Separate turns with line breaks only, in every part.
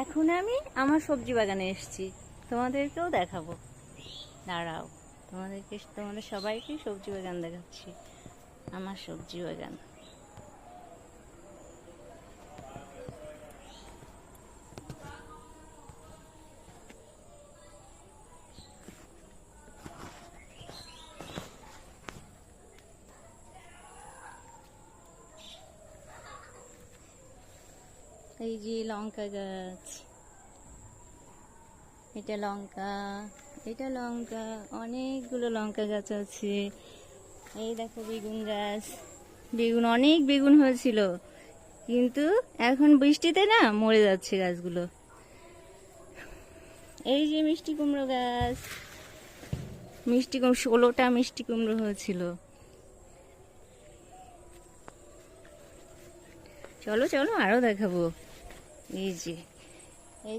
এখন আমি আমার সবজি বাগানে এসেছি, তোমাদেরকেও দেখাবো। দাঁড়াও, তোমাদের সবাইকে সবজি বাগান দেখাচ্ছি। আমার সবজি বাগান। এই যে লঙ্কা গাছ, এটা লঙ্কা, এটা লঙ্কা, অনেকগুলো লঙ্কা গাছ আছে। এই দেখো বেগুন গাছ, অনেক বেগুন হয়েছিল, কিন্তু এখন বৃষ্টিতে না মরে যাচ্ছে গাছগুলো। এই যে মিষ্টি কুমড়ো গাছ, 16টা মিষ্টি কুমড়ো হয়েছিল। চলো চলো আরো দেখাবো। এই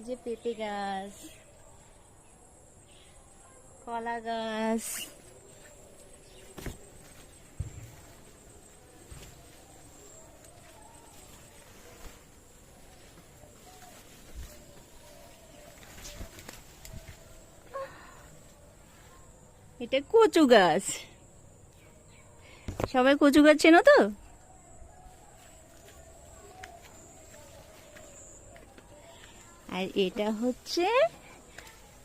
যে পেঁপে গাছ, কলা গাছ, এটা কচু গাছ। সবাই কচু গাছ চেনো তো? আর এটা হচ্ছে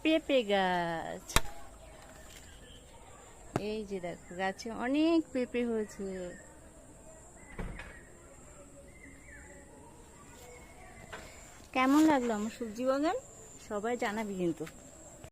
পেঁপে গাছ। এই যে দেখো গাছে অনেক পেঁপে হয়েছে। কেমন লাগলো আমার সবজি বাগান? সবাই জানাবি কিন্তু।